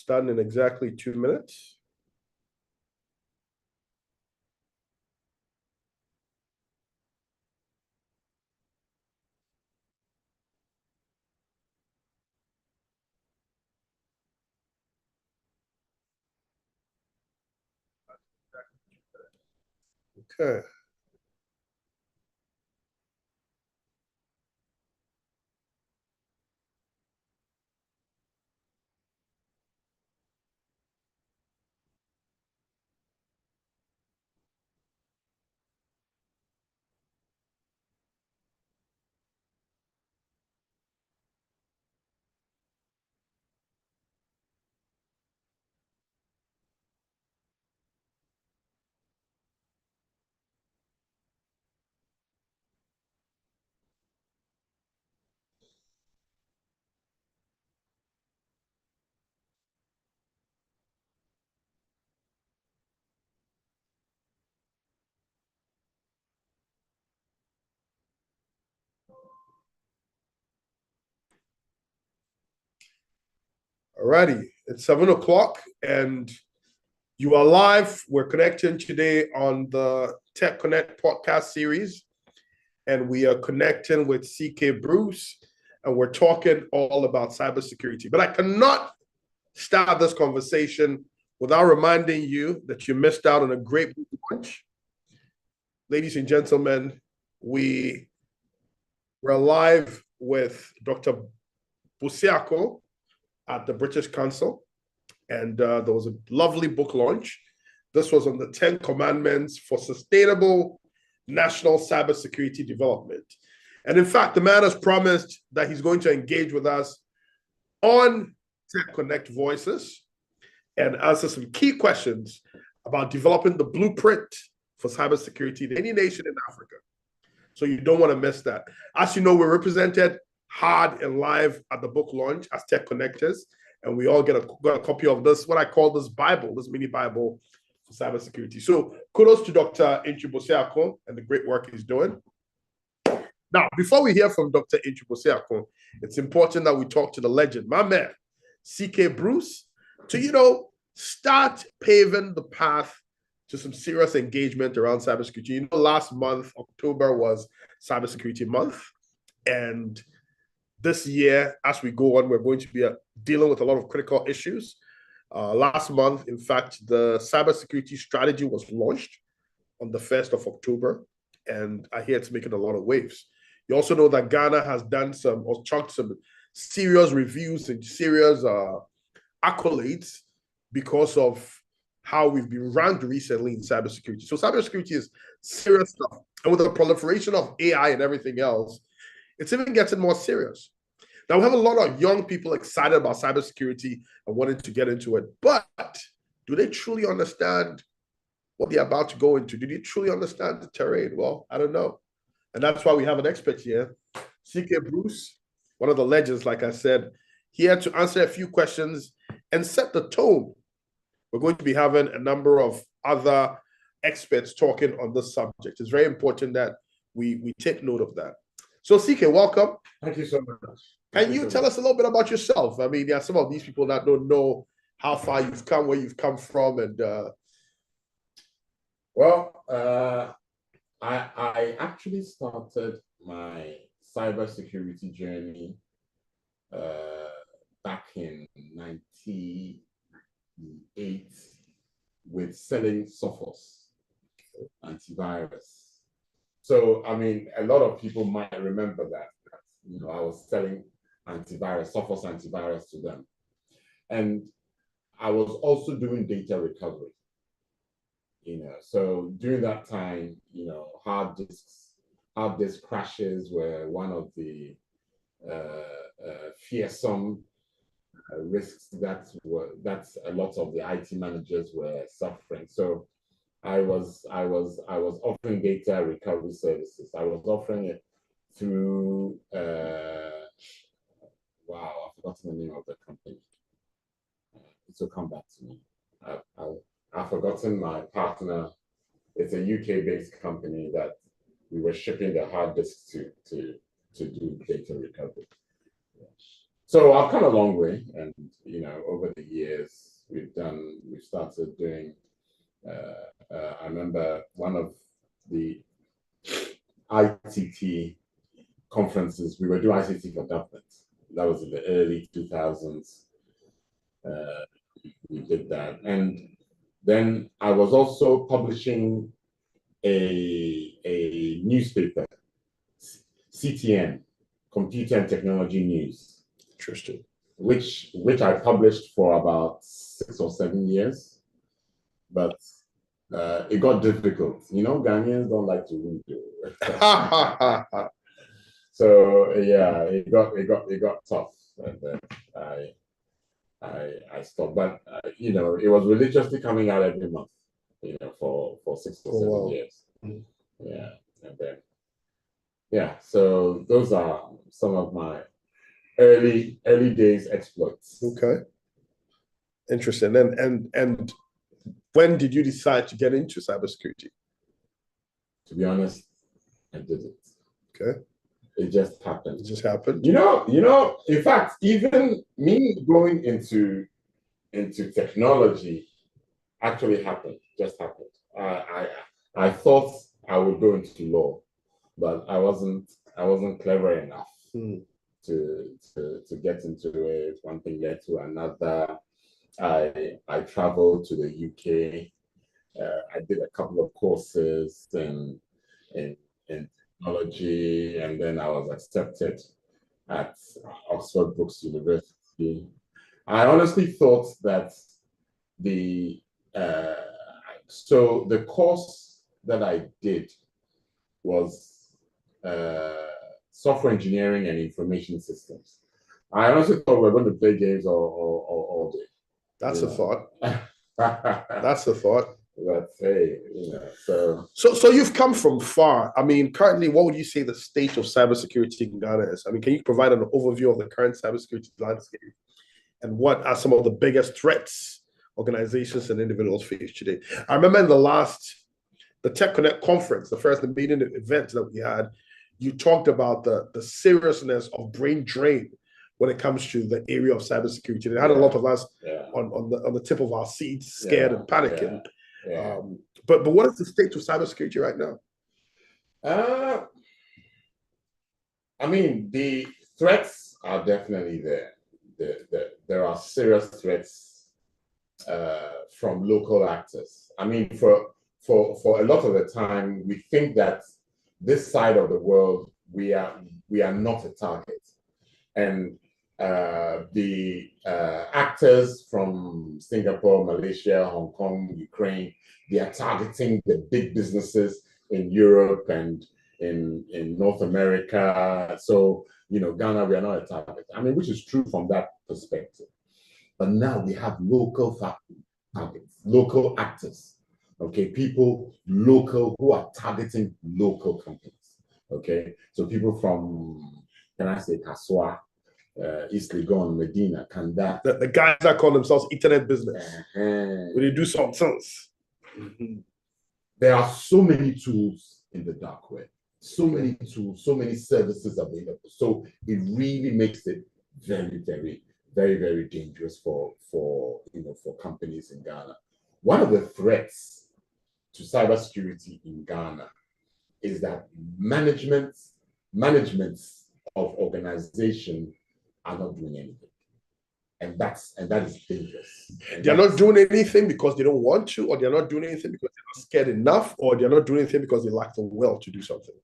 Starting in exactly 2 minutes. Okay. Alrighty, it's 7 o'clock and you are live. We're connecting today on the Texonnect podcast series, and we are connecting with CK Bruce, and we're talking all about cybersecurity. But I cannot start this conversation without reminding you that you missed out on a great lunch. Ladies and gentlemen, we're live with Dr. Busiako at the British Council, and there was a lovely book launch. This was on the 10 Commandments for Sustainable National Cybersecurity Development. And in fact, the man has promised that he's going to engage with us on Texonnect Voices and answer some key questions about developing the blueprint for cybersecurity in any nation in Africa. So you don't want to miss that. As you know, we're represented hard and live at the book launch as Texonnectors, and we all got a copy of this, what I call this Bible, this mini Bible for cybersecurity. So kudos to Dr. Busiako and the great work he's doing. Now, before we hear from Dr. Busiako, it's important that we talk to the legend, my man, CK Bruce, to, start paving the path to some serious engagement around cybersecurity. Last month, October, was Cybersecurity Month, and this year, as we go on, we're going to be dealing with a lot of critical issues. Last month, in fact, the cybersecurity strategy was launched on the 1st of October, and I hear it's making a lot of waves. You also know that Ghana has done some serious reviews and serious accolades because of how we've been ranked recently in cybersecurity. So cybersecurity is serious stuff. And with the proliferation of AI and everything else, it's even getting more serious. Now, we have a lot of young people excited about cybersecurity and wanting to get into it, but do they truly understand what they're about to go into? Do they truly understand the terrain? Well, I don't know. And that's why we have an expert here, CK Bruce, one of the legends, like I said, here to answer a few questions and set the tone. We're going to be having a number of other experts talking on this subject. It's very important that we take note of that. So, CK, welcome. Thank you so much. Can you tell us a little bit about yourself? I mean, there are some of these people that don't know how far you've come, where you've come from, and I actually started my cybersecurity journey back in 1998 with selling Sophos antivirus. So, I mean, a lot of people might remember that. I was selling Sophos antivirus to them. And I was also doing data recovery. So during that time, hard disk crashes were one of the fearsome risks that a lot of the IT managers were suffering. So I was offering data recovery services. I was offering it through I've forgotten the name of the company. It will come back to me. I've forgotten my partner. It's a UK-based company that we were shipping the hard disks to do data recovery. So I've come a long way, and over the years we've started doing. I remember one of the ITT conferences. We were doing ICT for government. That was in the early 2000s. We did that, and then I was also publishing a newspaper, CTN, Computer and Technology News. Interesting. Which I published for about 6 or 7 years, but it got difficult. Ghanaians don't like to read. So yeah, it got tough, and then I stopped. But it was religiously coming out every month, for 6 or 7 years. Yeah, and then so those are some of my early days exploits. Okay. Interesting. And when did you decide to get into cybersecurity? To be honest, I didn't. Okay. It just happened. It just happened. In fact, even me going into technology actually happened. Just happened. I thought I would go into law, but I wasn't clever enough to get into it. One thing led to another. I traveled to the UK. I did a couple of courses in technology, and then I was accepted at Oxford Brookes University. I honestly thought that the course that I did was software engineering and information systems. I honestly thought we were going to play games all day. That's a thought. That's a thought. But hey, So you've come from far. I mean, currently, what would you say the state of cybersecurity in Ghana is? I mean, can you provide an overview of the current cybersecurity landscape, and what are some of the biggest threats organizations and individuals face today? I remember in the Texonnect conference, the meeting event that we had, you talked about the seriousness of brain drain when it comes to the area of cybersecurity. It had a lot of us on the tip of our seats, scared and panicking. Yeah. But what is the state of cybersecurity right now? I mean, the threats are definitely there. There are serious threats from local actors. I mean, for a lot of the time, we think that this side of the world, we are not a target, and the actors from Singapore, Malaysia, Hong Kong, Ukraine, they are targeting the big businesses in Europe and in North America. So, Ghana, we are not a target. I mean, which is true from that perspective. But now we have local targets, local actors, okay? People local who are targeting local companies, okay? So people from, can I say, Kaswa, East Legon, Medina, Kanda. The guys that call themselves internet business. When they do something else. There are so many tools in the dark web. So many tools, so many services available. So it really makes it very, very, very, very dangerous for companies in Ghana. One of the threats to cybersecurity in Ghana is that managements of organization are not doing anything. And that is dangerous. They're not doing anything because they don't want to, or they're not doing anything because they're not scared enough, or they're not doing anything because they lack the will to do something.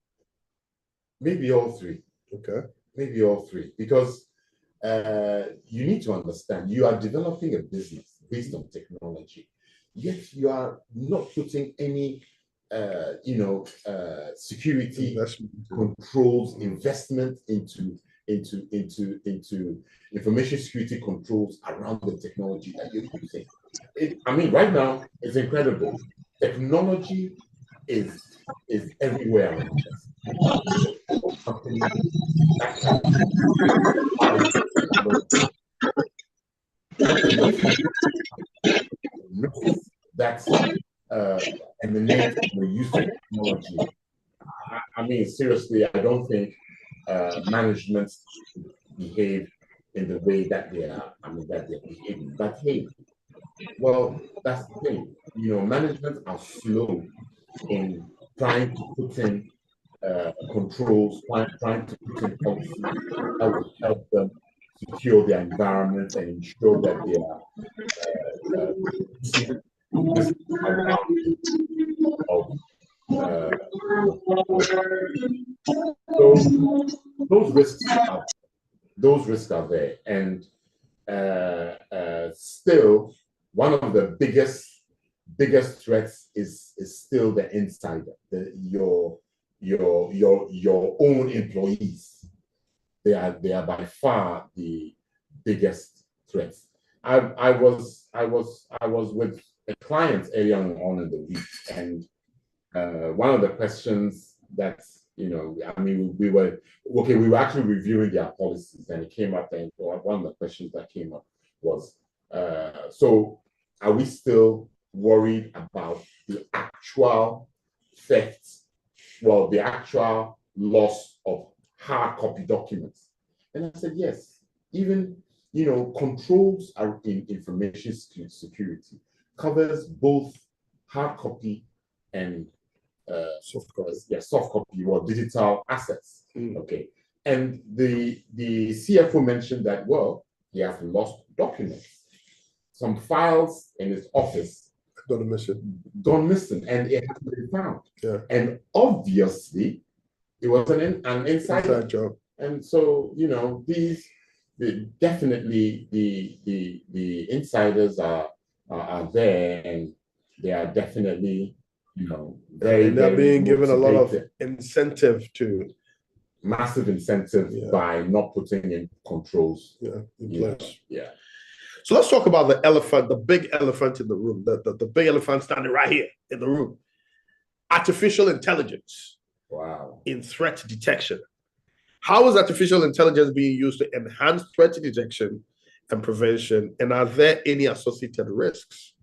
Maybe all three. Okay. Maybe all three. Because you need to understand, you are developing a business based on technology, yet you are not putting any security controls, investment into information security controls around the technology that you're using. I mean, right now, it's incredible. Technology is everywhere around us. That's emanates from the use of technology. I mean, seriously, I don't think management behave in the way that they are, that they're behaving. But hey, well, that's the thing. Management are slow in trying to put in controls, trying to put in policies that will help them secure their environment and ensure that they are reducing risks around of so those risks are there, and still one of the biggest threats is still the insider, your own employees. They are by far the biggest threats. I was with a client earlier on in the week, and one of the questions that we were actually reviewing their policies, and it came up, and one of the questions that came up was, so are we still worried about the actual theft, the actual loss of hard copy documents? And I said, yes. Even controls are in information security covers both hard copy and soft copy or digital assets. Okay. And the CFO mentioned that, he has lost documents. Some files in his office gone missing, and it has to be found. Yeah. And obviously, it was an inside job. And so, definitely the insiders are there, and they are definitely they're being given a lot of incentive to massive incentive by not putting in controls in place. Yeah. So let's talk about the big elephant in the room, the big elephant standing right here in the room. Artificial intelligence. Wow. In threat detection. How is artificial intelligence being used to enhance threat detection and prevention? And are there any associated risks?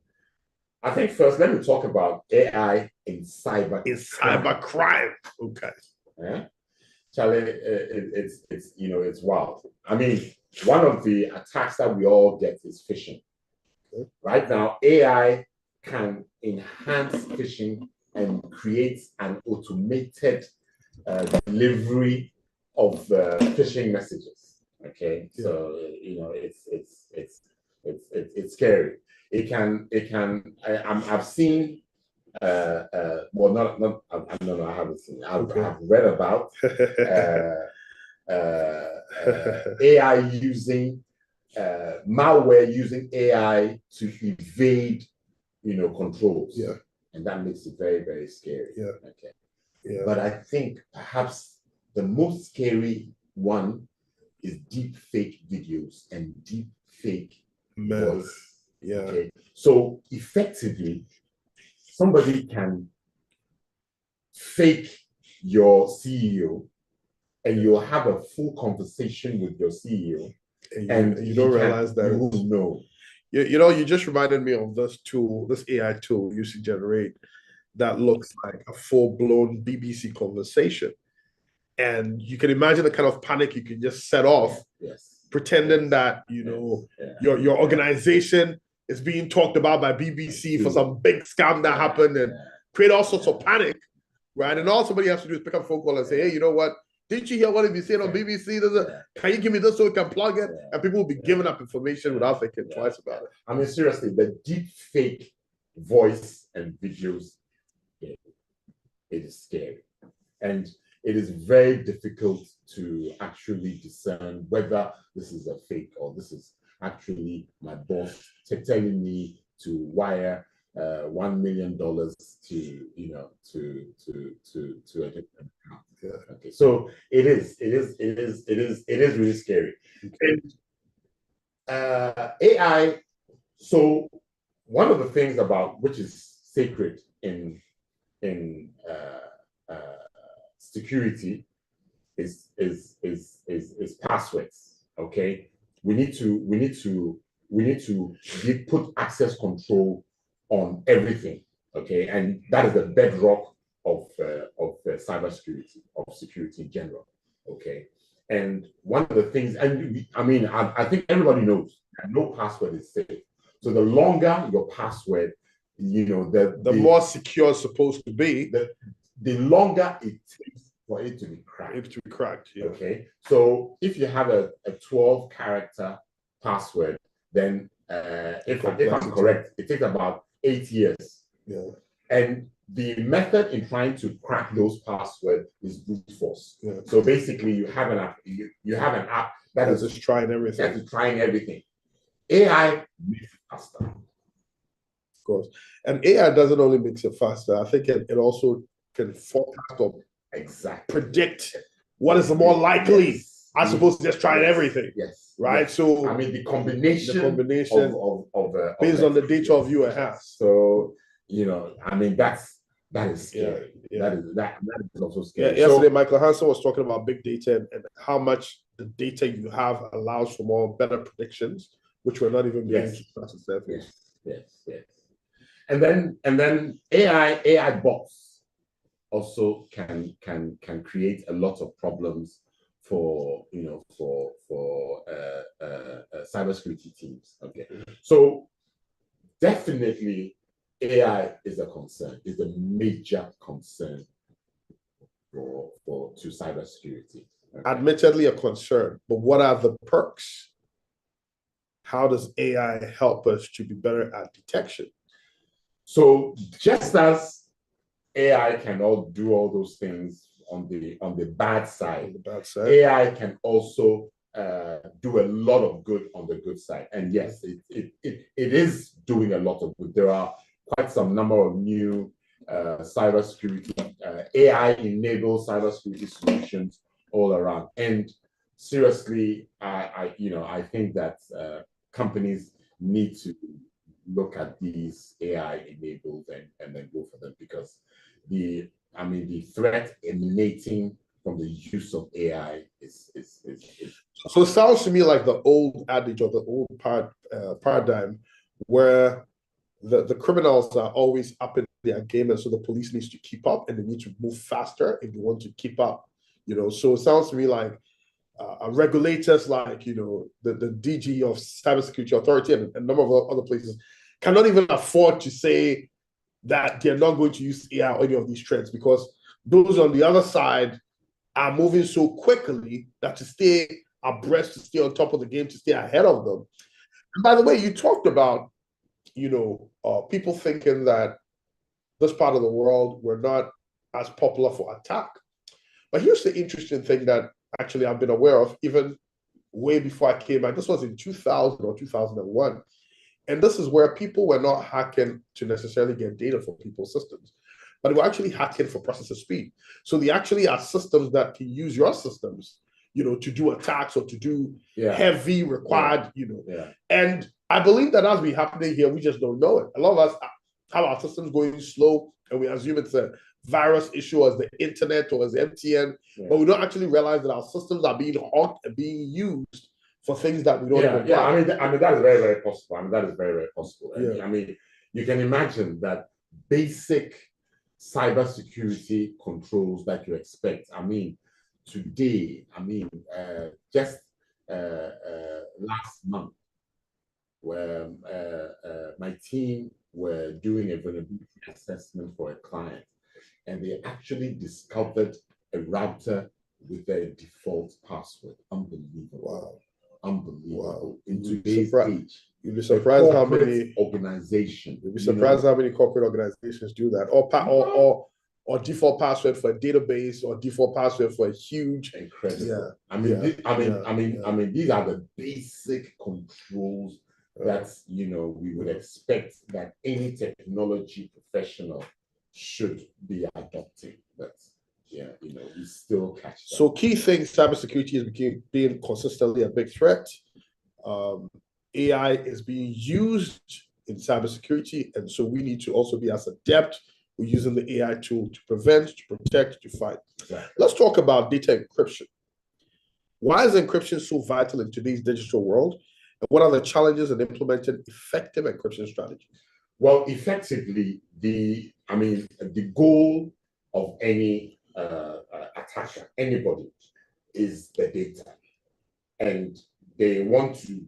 I think first, let me talk about AI in cybercrime. Okay. Yeah. Charlie, it's wild. I mean, one of the attacks that we all get is phishing. Okay. Right now, AI can enhance phishing and create an automated delivery of phishing messages. Okay, yeah. So it's scary. I've seen. No, I haven't seen. I've read about AI using malware using AI to evade, controls. Yeah, and that makes it very, very scary. Yeah. Okay. Yeah. But I think perhaps the most scary one is deep fake videos and deep fake voice. Yeah. Okay. So effectively, somebody can fake your CEO, and you'll have a full conversation with your CEO, and you don't realize that. You just reminded me of this tool, this AI tool you should generate that looks like a full-blown BBC conversation. And you can imagine the kind of panic you can just set off, pretending that your organization is being talked about by BBC for some big scam that happened, and create all sorts of panic, right? And all somebody has to do is pick up a phone call and say, hey, you know what? Didn't you hear what he said on BBC? Can you give me this so we can plug it? And people will be giving up information without thinking twice about it. I mean, seriously, the deep fake voice and videos, it is scary. And it is very difficult to actually discern whether this is a fake or this is actually my boss telling me to wire $1 million to a different account. Yeah. Okay, so it is really scary. And AI. So one of the things about which is sacred in security is passwords. Okay, we need to put access control on everything. Okay, and that is the bedrock of cybersecurity, of security in general. Okay, And one of the things, and I think everybody knows that no password is safe. So the longer your password, the more secure it's supposed to be, the longer it takes for it to be cracked. Yeah. Okay. So if you have a 12-character password, then if I'm correct, it takes about 8 years. Yeah. And the method in trying to crack those passwords is brute force. Yeah. So basically, you have an app. You have an app that is just trying everything. That is trying everything. AI makes it faster. Of course, and AI doesn't only make it faster. I think it also can forecast or predict what is the more likely. As opposed to just trying everything. Yes. Right. Yes. So the combination of based on the data of you it has. So that is scary. Yeah. That is also scary. Yeah. Yesterday, Michael Hansen was talking about big data and how much the data you have allows for more better predictions, which we're not even beginning to scratch the surface. Yes. And then AI bots also can create a lot of problems for cybersecurity teams. Okay, so definitely AI is a concern, is a major concern to cybersecurity. Okay. Admittedly a concern, but what are the perks? How does AI help us to be better at detection? So just as AI can do all those things on the bad side, AI can also do a lot of good on the good side. And yes, it is doing a lot of good. There are quite some number of new cybersecurity, AI-enabled cybersecurity solutions all around. And seriously, I think that companies need to look at these AI-enabled and then go for them, because the threat emanating from the use of AI is. So it sounds to me like the old adage or the old paradigm where the criminals are always up in their game, and so the police needs to keep up and they need to move faster if they want to keep up. So it sounds to me like regulators like the DG of Cybersecurity Authority and a number of other places cannot even afford to say that they're not going to use AI or any of these trends, because those on the other side are moving so quickly that to stay abreast, to stay on top of the game, to stay ahead of them. And by the way, you talked about people thinking that this part of the world were not as popular for attack. But here's the interesting thing that actually I've been aware of even way before I came out. This was in 2000 or 2001. And this is where people were not hacking to necessarily get data from people's systems, but they were actually hacking for processor speed. So they actually are systems that can use your systems, to do attacks or to do heavy required, And I believe that has been happening here. We just don't know it. A lot of us have our systems going slow and we assume it's a virus issue as the internet or as MTN, but we don't actually realize that our systems are being hacked and being used for things that we don't even I mean that is very, very possible. That is very, very possible. You can imagine that basic cybersecurity controls that you expect. Today, just last month, where my team were doing a vulnerability assessment for a client, and they actually discovered a router with their default password. Unbelievable. Wow. Unbelievable. In today's age, you'd be surprised how many organizations. You'd be surprised how many corporate organizations do that, or default password for a database, or default password for a huge. Incredible. These are the basic controls that we would expect that any technology professional should be adopting. But we still catch that. So key things, cybersecurity is being consistently a big threat. AI is being used in cybersecurity, and so we need to also be as adept with using the AI tool to prevent, to protect, to fight. Exactly. Let's talk about data encryption. Why is encryption so vital in today's digital world? And what are the challenges in implementing effective encryption strategies? Well, effectively, the goal of any attacker, anybody, is the data, and they want to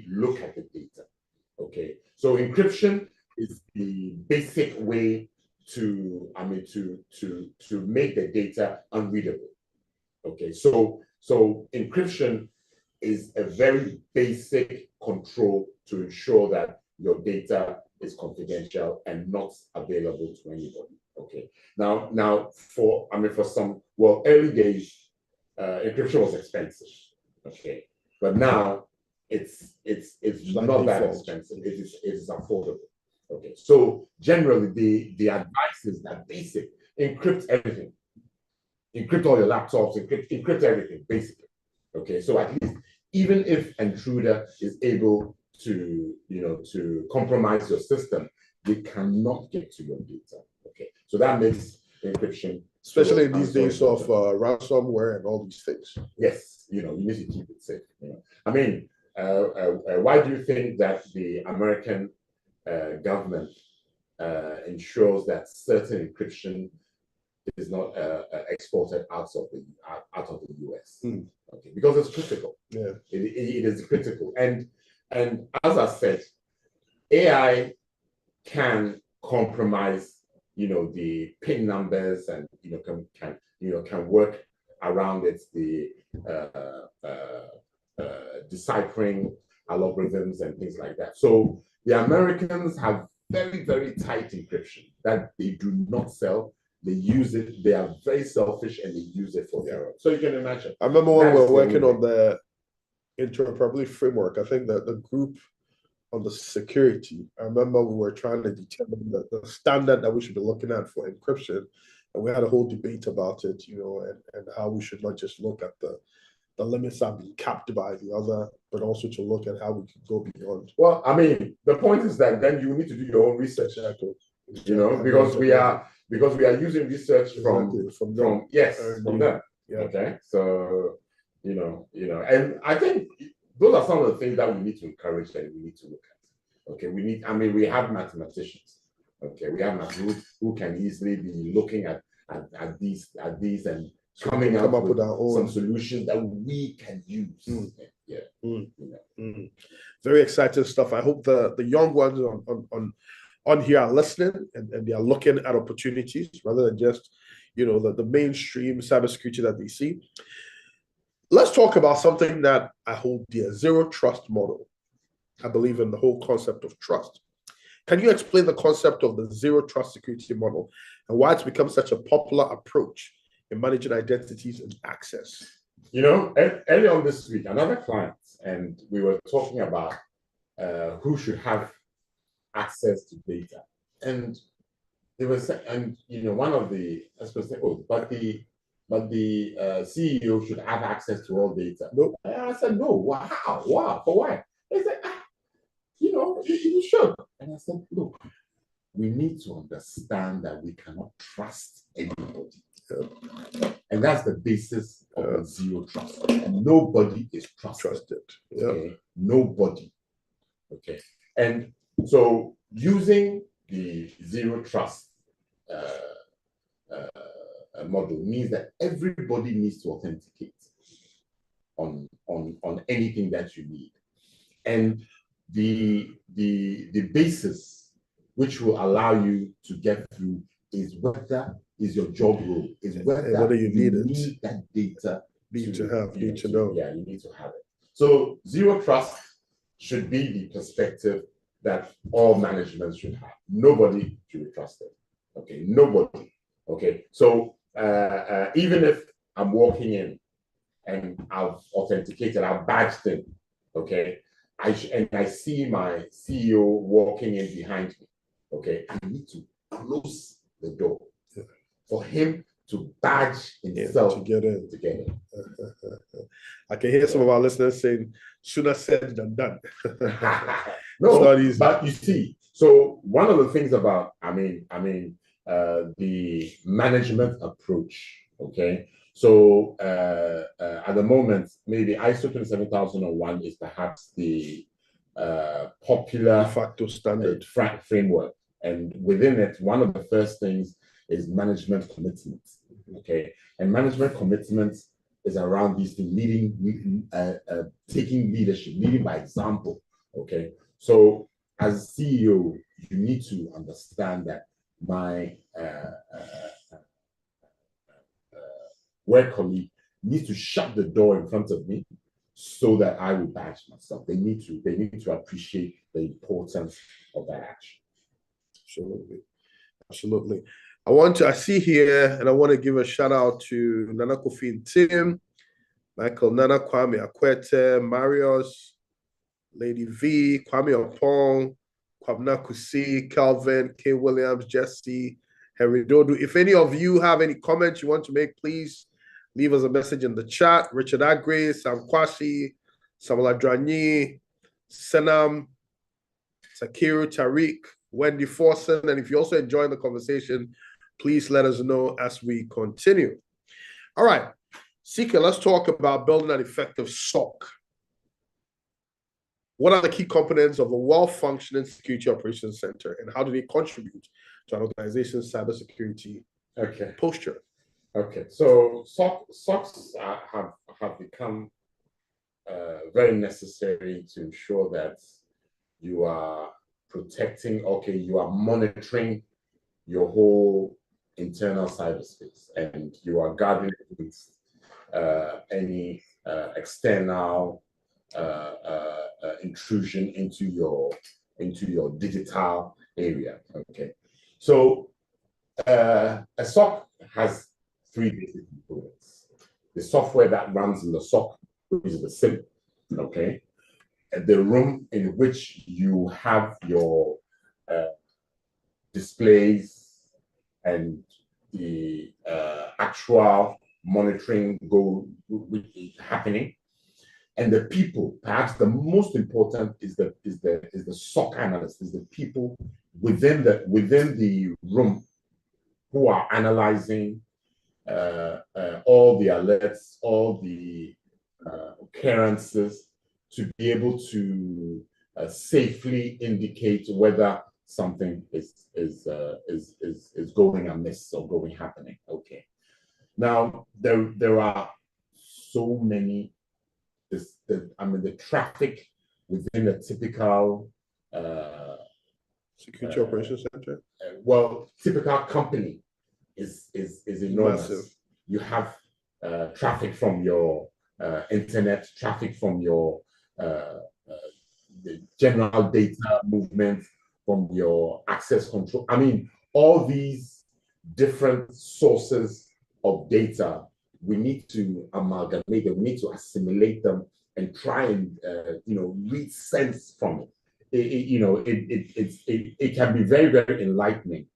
look at the data. Okay, so encryption is the basic way to make the data unreadable. Okay, so encryption is a very basic control to ensure that your data is confidential and not available to anybody. Okay, now for some, well, early days, encryption was expensive. Okay, but now it's like not that expensive. It is affordable. Okay, so generally the advice is that basic, encrypt everything, encrypt all your laptops, encrypt everything, basically. Okay, so at least even if intruder is able to to compromise your system, they cannot get to your data. Okay, so that makes encryption, especially in these days of ransomware and all these things. Yes, you need to keep it safe. I mean, why do you think that the American government ensures that certain encryption is not exported out of the US? Okay, because it's critical. Yeah, it is critical, and as I said, AI can compromise, the PIN numbers, and can work around it, the deciphering algorithms and things like that. So the Americans have very, very tight encryption that they do not sell. They use it. They are very selfish, and they use it for their own. So you can imagine. I remember when we were working on the interoperability framework, I think that the group on the security, I remember we were trying to determine the standard that we should be looking at for encryption. And we had a whole debate about it, and how we should not just look at the limits that are being capped by the other, but also to look at how we can go beyond. Well, I mean, the point is that then you need to do your own research. Exactly. Because we are using research from them. Yeah. Okay. So, and I think those are some of the things that we need to encourage and we need to look at. Okay. We have mathematicians. Okay. We have who can easily be looking at these and coming up with our own some solutions that we can use. Very exciting stuff. I hope the young ones on here are listening, and they are looking at opportunities rather than just the mainstream cybersecurity that they see. Let's talk about something that I hold dear: zero trust model. I believe in the whole concept of trust. Can you explain the concept of the zero trust security model and why it's become such a popular approach in managing identities and access? Early on this week, another client, and we were talking about who should have access to data, and they were saying, and one of the experts said, "Oh, but the CEO should have access to all data." No, I said, "No, wow, for why?" They said, you should." And I said, "Look, we need to understand that we cannot trust anybody." And that's the basis of zero trust. Nobody is trusted. Okay? Nobody. Okay. And so using the zero trust model means that everybody needs to authenticate on anything that you need. And the basis which will allow you to get through is your job role, is whether you need that data. Need to know. Yeah, you need to have it. So zero trust should be the perspective that all management should have. Nobody should be trusted. Okay, nobody. Okay, so even if I'm walking in and I've authenticated, I've badged in, okay, and I see my CEO walking in behind me, okay, I need to close the door for him to badge himself to get in. I can hear some of our listeners saying, "Sooner said than done." No, it's not easy. But you see, so one of the things about, the management approach, okay. So at the moment, maybe ISO 27001 is perhaps the popular de facto standard framework, and within it, one of the first things is management commitments. Okay, and management commitments is around these things, taking leadership, leading by example. Okay, so as CEO, you need to understand that my work colleague needs to shut the door in front of me so that I will badge myself. They need to appreciate the importance of that action. Absolutely. Absolutely. I see here, and I want to give a shout out to Nana Kofi and Tim, Michael Nana, Kwame Akwete, Marius, Lady V, Kwame Opong, Kwabna Kusi, Calvin, K. Williams, Jesse, Harry Dodu. If any of you have any comments you want to make, please leave us a message in the chat. Richard Agre, Sam Kwasi, Samuel Adrani, Senam, Sakiru, Tariq, Wendy Forson. And if you're also enjoying the conversation, please let us know as we continue. All right, Sika, let's talk about building an effective SOC. What are the key components of a well-functioning security operations center, and how do they contribute to an organization's cybersecurity posture? Okay, so SOCs have become very necessary to ensure that you are protecting, you are monitoring your whole internal cyberspace, and you are guarding against any external intrusion into your digital area. Okay, so a SOC has three basic components: the software that runs in the SOC, which is the SIM, okay, and the room in which you have your displays and the actual monitoring happening, and the people. Perhaps the most important is the SOC analyst, is the people within the room who are analyzing all the alerts, all the occurrences, to be able to safely indicate whether something is going amiss or happening. Okay. Now there are so many. The traffic within a typical security operations center. Typical company is enormous. Massive. You have traffic from your internet, traffic from your the general data movement, from your access control. I mean, all these different sources of data, we need to amalgamate them, we need to assimilate them, and try and read sense from it. It can be very, very enlightening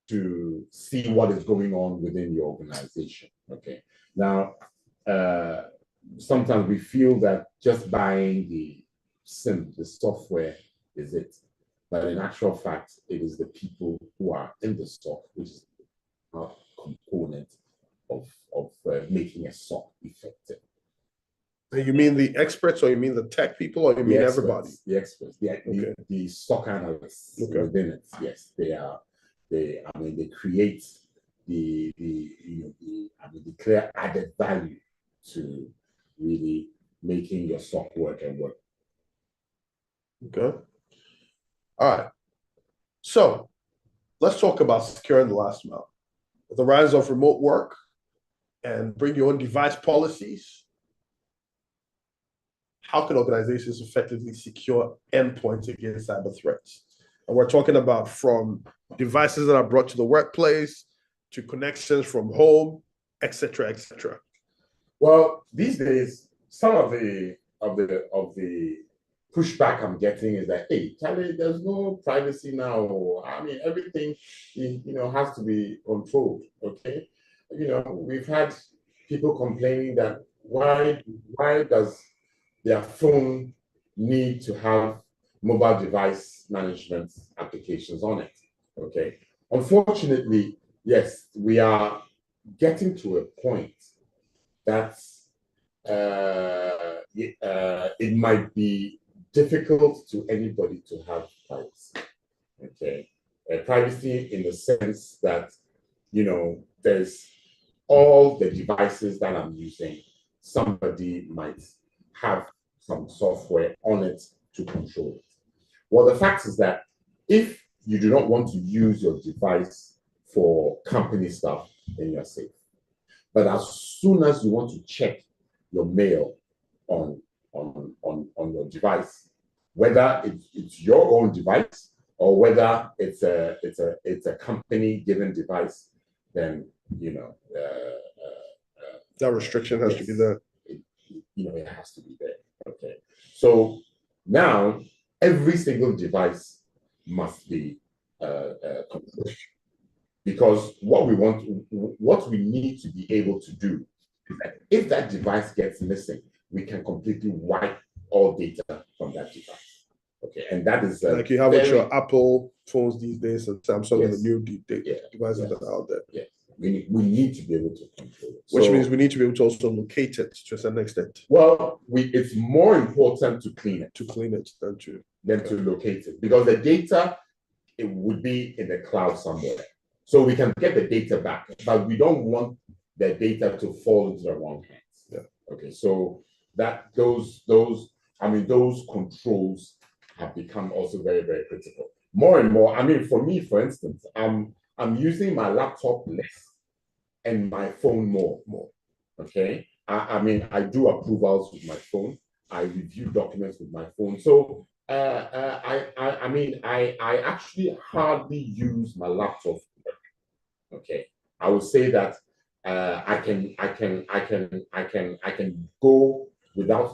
to see what is going on within the organization. Okay. Now, sometimes we feel that just buying the SIM, the software, is it. But in actual fact, it is the people who are in the SOC, which is a component of making a SOC effective. You mean the experts, or you mean the tech people, or you mean everybody? The experts, the SOC analysts within it. Yes, they create the clear added value to really making your SOC work and work. Okay. All right. So let's talk about securing the last mile. With the rise of remote work and bring your own device policies, how can organizations effectively secure endpoints against cyber threats? And we're talking about from devices that are brought to the workplace to connections from home, et cetera, et cetera. Well, these days, some of the pushback I'm getting is that, hey, Charlie, there's no privacy now. I mean, everything has to be controlled. Okay, we've had people complaining that why does their phone need to have mobile device management applications on it? Okay, unfortunately, yes, we are getting to a point that it might be difficult to anybody to have privacy. Okay, privacy in the sense that there's all the devices that I'm using, somebody might have some software on it to control it. Well, the fact is that if you do not want to use your device for company stuff, then you're safe. But as soon as you want to check your mail on your device, whether it's your own device or whether it's a company given device, then that restriction has to be there. It has to be there. Okay. So now every single device must be controlled, because what we need to be able to do is that if that device gets missing, we can completely wipe all data from that device. Okay, and that is like you have with your Apple phones these days and Samsung and the new devices that are out there. Yes. We need to be able to control it. Which means we need to be able to also locate it to a certain extent. Well, it's more important to clean it. To clean it than to locate it. Because the data, it would be in the cloud somewhere. So we can get the data back, but we don't want the data to fall into the wrong hands. Yeah. Okay, so those controls have become also very, very critical. More and more, for me, for instance, I'm using my laptop less and my phone more. Okay. I do approvals with my phone. I review documents with my phone. So I actually hardly use my laptop. Okay. I would say that I can go without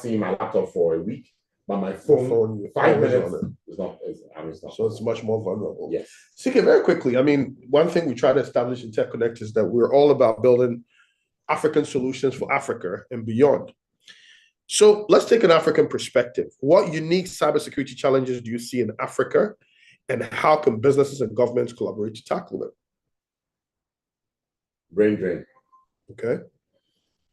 seeing my laptop for a week. But my phone 5 minutes is not. So it's much more vulnerable. Yes. CK, very quickly, one thing we try to establish in Texonnect is that we're all about building African solutions for Africa and beyond. So let's take an African perspective. What unique cybersecurity challenges do you see in Africa, and how can businesses and governments collaborate to tackle them? Brain drain. Okay.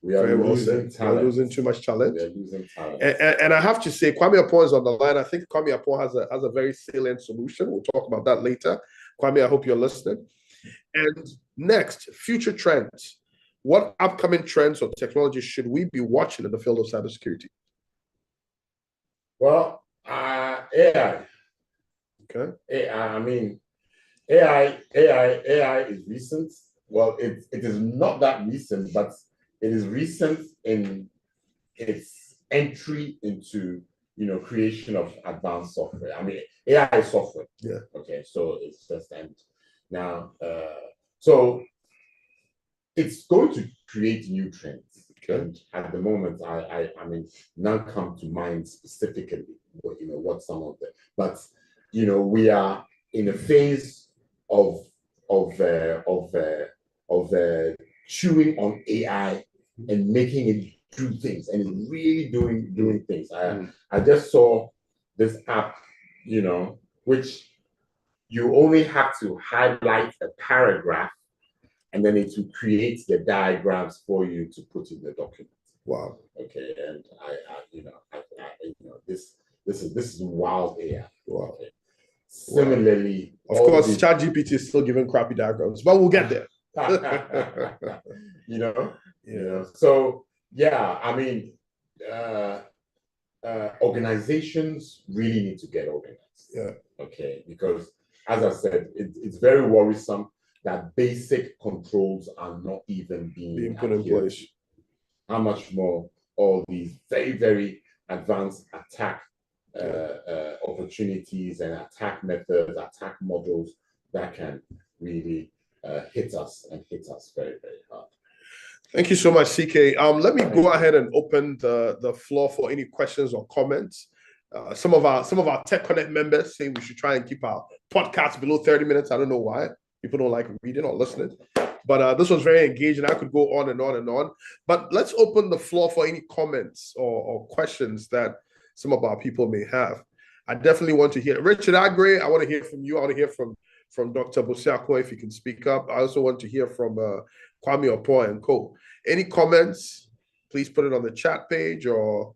We are losing talent. We're losing too much talent. We are losing talent. And I have to say, Kwame Apon is on the line. I think Kwame Apon has a very salient solution. We'll talk about that later. Kwame, I hope you're listening. And next, future trends. What upcoming trends or technologies should we be watching in the field of cybersecurity? Well, AI. Okay. AI is recent. Well, it is not that recent, but it is recent in its entry into creation of advanced software. AI is software. Yeah. Okay, so it's just now. So it's going to create new trends. Okay. And at the moment, none come to mind specifically. What some of them, but we are in a phase of chewing on AI and making it do things, and it's really doing things. I just saw this app, which you only have to highlight a paragraph, and then it will create the diagrams for you to put in the document. Wow. Okay, and this is wild AI. Wow. Okay. Similarly, of course, ChatGPT is still giving crappy diagrams, but we'll get there. So organizations really need to get organized. Yeah. Okay, because as I said, it's very worrisome that basic controls are not even being put in place. How much more all these very, very advanced attack opportunities and attack methods, attack models that can really hit us very, very hard. Thank you so much, CK. Let me go ahead and open the floor for any questions or comments. Some of our Texonnect members say we should try and keep our podcast below 30 minutes. I don't know why. People don't like reading or listening. But this was very engaging. I could go on and on and on. But let's open the floor for any comments or questions that some of our people may have. I definitely want to hear. Richard Agre, I want to hear from you. I want to hear from Dr. Bosiako, if you can speak up. I also want to hear from Kwame Apon and co. Any comments? Please put it on the chat page or